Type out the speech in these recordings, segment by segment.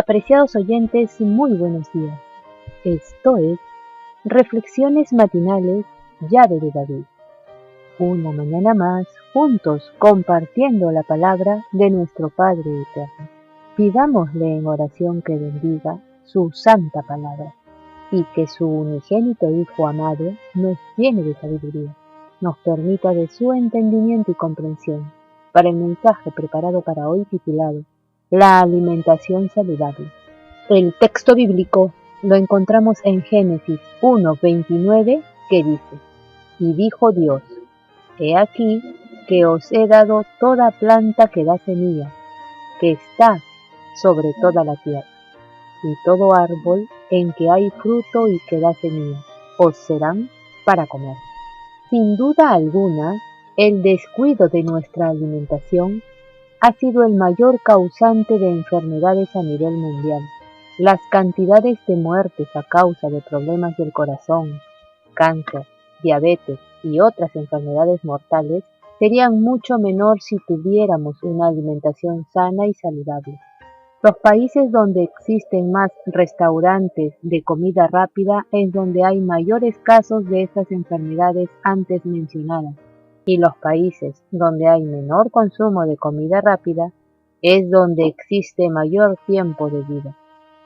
Apreciados oyentes, muy buenos días. Esto es Reflexiones Matinales, Llave de David. Una mañana más, juntos compartiendo la palabra de nuestro Padre Eterno. Pidámosle en oración que bendiga su santa palabra y que su unigénito Hijo amado nos llene de sabiduría, nos permita de su entendimiento y comprensión para el mensaje preparado para hoy titulado La alimentación saludable. El texto bíblico lo encontramos en Génesis 1:29, que dice: Y dijo Dios: He aquí que os he dado toda planta que da semilla, que está sobre toda la tierra, y todo árbol en que hay fruto y que da semilla, os serán para comer. Sin duda alguna, el descuido de nuestra alimentación ha sido el mayor causante de enfermedades a nivel mundial. Las cantidades de muertes a causa de problemas del corazón, cáncer, diabetes y otras enfermedades mortales serían mucho menor si tuviéramos una alimentación sana y saludable. Los países donde existen más restaurantes de comida rápida es donde hay mayores casos de estas enfermedades antes mencionadas, y los países donde hay menor consumo de comida rápida es donde existe mayor tiempo de vida.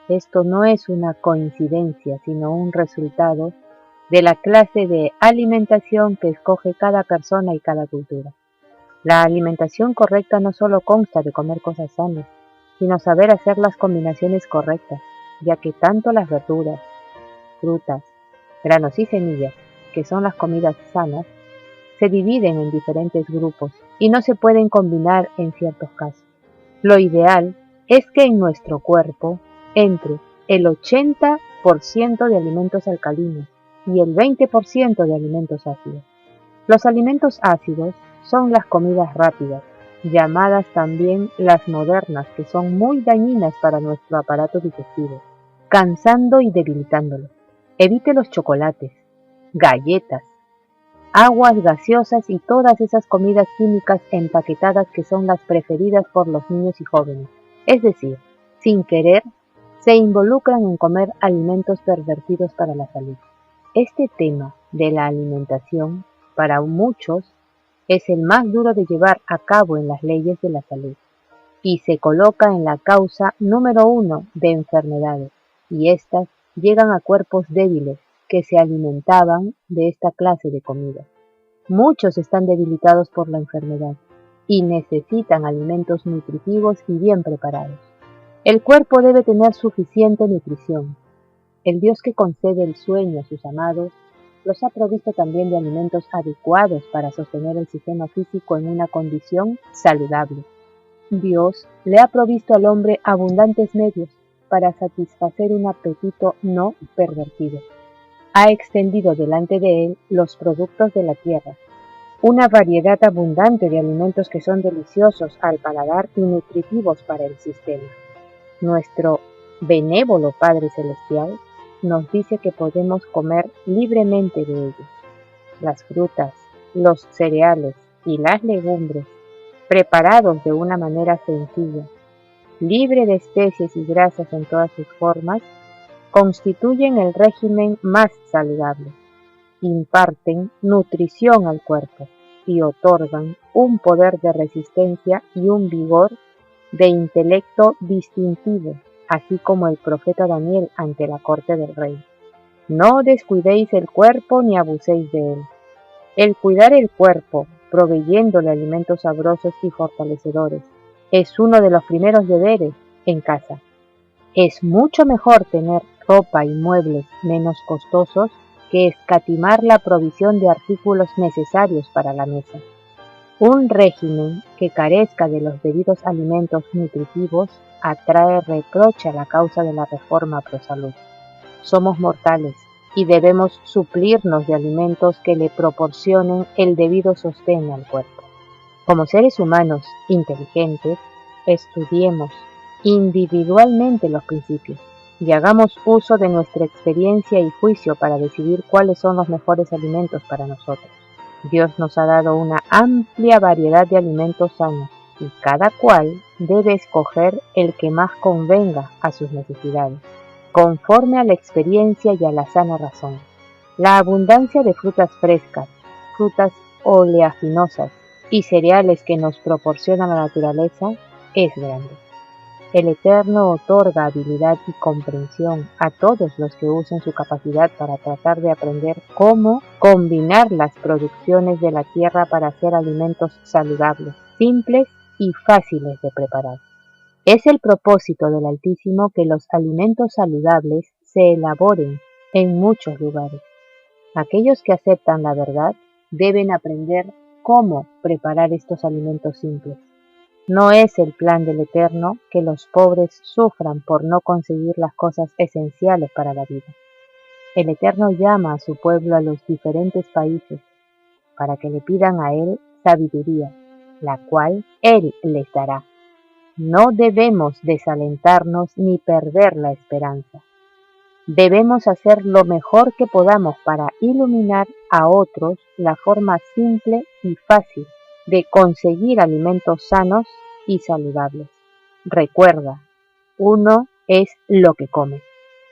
Esto no es una coincidencia, sino un resultado de la clase de alimentación que escoge cada persona y cada cultura. La alimentación correcta no solo consta de comer cosas sanas, sino saber hacer las combinaciones correctas, ya que tanto las verduras, frutas, granos y semillas, que son las comidas sanas, se dividen en diferentes grupos y no se pueden combinar en ciertos casos. Lo ideal es que en nuestro cuerpo entre el 80% de alimentos alcalinos y el 20% de alimentos ácidos. Los alimentos ácidos son las comidas rápidas, llamadas también las modernas, que son muy dañinas para nuestro aparato digestivo, cansando y debilitándolo. Evite los chocolates, galletas, aguas gaseosas y todas esas comidas químicas empaquetadas que son las preferidas por los niños y jóvenes. Es decir, sin querer, se involucran en comer alimentos pervertidos para la salud. Este tema de la alimentación, para muchos, es el más duro de llevar a cabo en las leyes de la salud y se coloca en la causa número 1 de enfermedades, y estas llegan a cuerpos débiles que se alimentaban de esta clase de comida. Muchos están debilitados por la enfermedad y necesitan alimentos nutritivos y bien preparados. El cuerpo debe tener suficiente nutrición. El Dios que concede el sueño a sus amados los ha provisto también de alimentos adecuados para sostener el sistema físico en una condición saludable. Dios le ha provisto al hombre abundantes medios para satisfacer un apetito no pervertido. Ha extendido delante de él los productos de la tierra, una variedad abundante de alimentos que son deliciosos al paladar y nutritivos para el sistema. Nuestro benévolo Padre Celestial nos dice que podemos comer libremente de ellos. Las frutas, los cereales y las legumbres, preparados de una manera sencilla, libre de especies y grasas en todas sus formas, constituyen el régimen más saludable, imparten nutrición al cuerpo y otorgan un poder de resistencia y un vigor de intelecto distintivo, así como el profeta Daniel ante la corte del rey. No descuidéis el cuerpo ni abuséis de él. El cuidar el cuerpo, proveyéndole alimentos sabrosos y fortalecedores, es uno de los primeros deberes en casa. Es mucho mejor tener ropa y muebles menos costosos que escatimar la provisión de artículos necesarios para la mesa. Un régimen que carezca de los debidos alimentos nutritivos atrae reproche a la causa de la reforma pro salud. Somos mortales y debemos suplirnos de alimentos que le proporcionen el debido sostén al cuerpo. Como seres humanos inteligentes, estudiemos individualmente los principios y hagamos uso de nuestra experiencia y juicio para decidir cuáles son los mejores alimentos para nosotros. Dios nos ha dado una amplia variedad de alimentos sanos y cada cual debe escoger el que más convenga a sus necesidades, conforme a la experiencia y a la sana razón. La abundancia de frutas frescas, frutas oleaginosas y cereales que nos proporciona la naturaleza es grande. El Eterno otorga habilidad y comprensión a todos los que usen su capacidad para tratar de aprender cómo combinar las producciones de la tierra para hacer alimentos saludables, simples y fáciles de preparar. Es el propósito del Altísimo que los alimentos saludables se elaboren en muchos lugares. Aquellos que aceptan la verdad deben aprender cómo preparar estos alimentos simples. No es el plan del Eterno que los pobres sufran por no conseguir las cosas esenciales para la vida. El Eterno llama a su pueblo a los diferentes países para que le pidan a Él sabiduría, la cual Él les dará. No debemos desalentarnos ni perder la esperanza. Debemos hacer lo mejor que podamos para iluminar a otros la forma simple y fácil de conseguir alimentos sanos y saludables. Recuerda, uno es lo que come.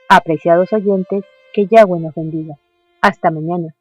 Apreciados oyentes, que Yahweh nos bendiga. Hasta mañana.